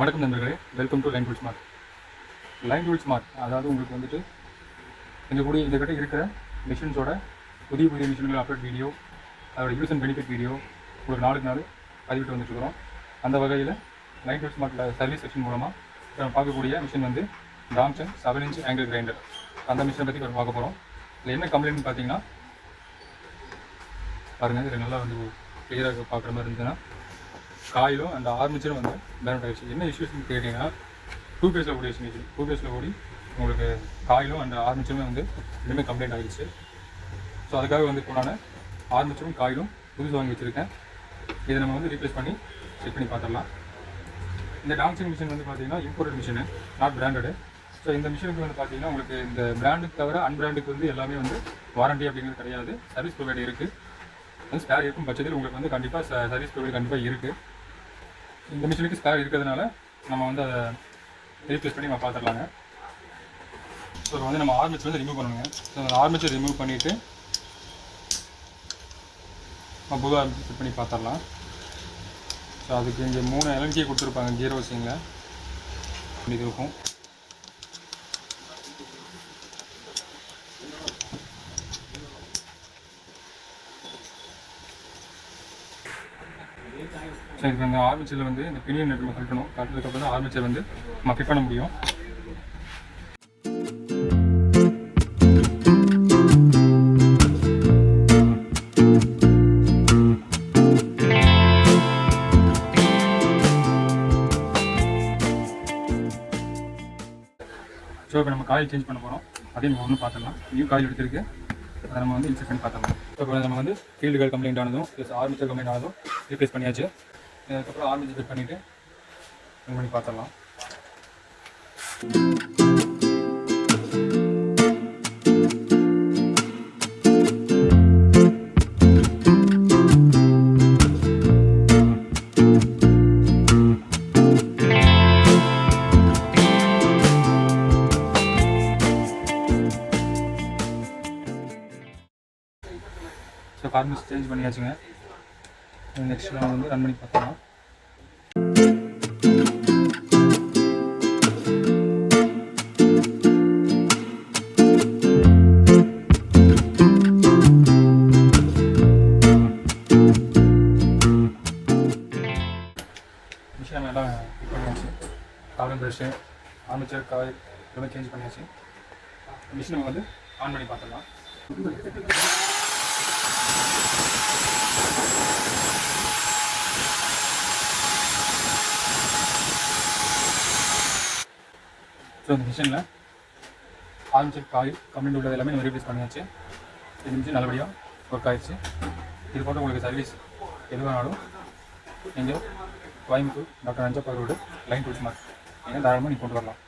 வணக்கம் நண்பர்களே, welcome to line tool smart. Line tool smart அதாவது உங்களுக்கு வந்துட்டு இந்த கிட்ட இருக்கிற மிஷின்ஸோட புதிய மிஷின்கள் அப்லோட் வீடியோ, அதோட யூஸ் அண்ட் பெனிஃபிட் வீடியோ உங்களுக்கு நாளுக்கு நாள் பதிவிட்டு வந்துட்டுருக்கிறோம். அந்த வகையில் லைன் டூல் ஸ்மார்ட்டில் சர்வீஸ் செக்ஷன் மூலமாக நம்ம பார்க்கக்கூடிய மிஷின் வந்து டாம்சன் 7-inch ஆங்கிள் கிரைண்டர். அந்த மிஷினை பற்றி நம்ம பார்க்க போகிறோம். இதில் என்ன கம்ப்ளைண்ட்னு பார்த்தீங்கன்னா பாருங்கள், இதில் நல்லா வந்து கிளியராக பார்க்குற மாதிரி இருந்ததுன்னா காயிலும் அந்த ஆர்மிச்சரும் வந்து பேரண்ட் ஆகிடுச்சு. என்ன இஷ்யூஸ்னு கேட்டிங்கன்னா 2 பேஸில் ஓடி மிஷின் 2 பேஸில் ஓடி உங்களுக்கு காயிலும் அந்த ஆர்மிச்சருமே வந்து ரெண்டுமே கம்ப்ளைண்ட் ஆகிடுச்சு. ஸோ அதுக்காக வந்து போனான ஆர்மிச்சரும் காயிலும் புதுசு வாங்கி வச்சுருக்கேன். இதை நம்ம வந்து ரீப்ளேஸ் பண்ணி செக் பண்ணி பார்த்துடலாம். இந்த டாம்சன் மிஷின் வந்து பார்த்தீங்கன்னா imported machine, not branded. So இந்த மிஷினுக்கு வந்து பார்த்தீங்கன்னா உங்களுக்கு இந்த பிராண்டுக்கு தவிர அன்பிராண்டுக்கு வந்து எல்லாமே வந்து வாரண்டி அப்படிங்கிறது கிடையாது. சர்வீஸ் ப்ரொவைடர் இருக்குது. வந்து ஸ்பேர் இருக்கும் பட்சத்தில் உங்களுக்கு வந்து கண்டிப்பாக சர்வீஸ் ப்ரொவைடர் கண்டிப்பாக இருக்குது. இந்த மிஷினுக்கு ஸ்பேர் இருக்கிறதுனால நம்ம வந்து அதை ரீப்ளேஸ் பண்ணி நம்ம பார்த்துடலாங்க. ஸோ வந்து நம்ம ஆர்மிச்சர் வந்து ரிமூவ் பண்ணணுங்க. ஸோ அந்த ஆர்மிச்சர் ரிமூவ் பண்ணிவிட்டு நம்ம புது ஆர்மிச்சர் செட் பண்ணி பார்த்துடலாம். ஸோ அதுக்கு இங்கே 3 எலன்கி கொடுத்துருப்பாங்க, கியர் ஹவுசிங்கில் இது இருக்கும். ஸோ இதுக்கு அந்த ஆர்மிச்சரில் வந்து இந்த பினியன் நம்ம கட்டணும். கட்டினதுக்கப்புறம் தான் ஆர்மிச்சர் வந்து நம்ம ஃபிட் பண்ண முடியும். ஸோ இப்போ நம்ம காயில் சேஞ்ச் பண்ண போகிறோம். அதையும் நம்ம ஒன்று பார்த்துடலாம். நியூ காயில் எடுத்துருக்கு, அதை நம்ம வந்து இன்செர்ட் பண்ணி பார்த்துடலாம். ஸோ இப்போ நம்ம வந்து ஃபீல்டுகள் கம்ப்ளைண்ட் ஆனதும் ப்ளஸ் ஆர்மிச்சர் கம்ப்ளைண்ட் ஆனதும் ரீப்ளேஸ் பண்ணியாச்சு. அதுக்கப்புறம் ஆர்மிச்சர் ஃபிட் பண்ணிவிட்டு ரன் பண்ணி பார்த்துடலாம். ஸோ ஆர்மிச்சர் சேஞ்ச் பண்ணியாச்சுங்க. நெக்ஸ்ட் நம்ம வந்து ரன் பண்ணி பார்த்துக்கலாம். மிஷின் நம்ம எல்லாம் ஃபிட் பண்ணியாச்சு. கார்பன் ப்ரஷ்ஷு, ஆர்மிச்சர், காயில் இதெல்லாம் சேஞ்ச் பண்ணியாச்சு. மிஷின் நம்ம வந்து ஆன் பண்ணி பார்த்துடலாம். ஸோ இந்த மிஷினில் ஆர்மிச்சர், காயில் கம்ப்ளைண்ட் உள்ளது எல்லாமே நம்ம ரீப்ளேஸ் பண்ணியாச்சு. இந்த மிஷின் நல்லபடியாக ஒர்க் ஆகிடுச்சு. இது போட்டு உங்களுக்கு சர்வீஸ் எதுவானாலும் நீங்கள் Coimbatore doctor Anjappa road line tool smart நீங்கள் தாராளமாக நீங்கள் கொண்டு வரலாம்.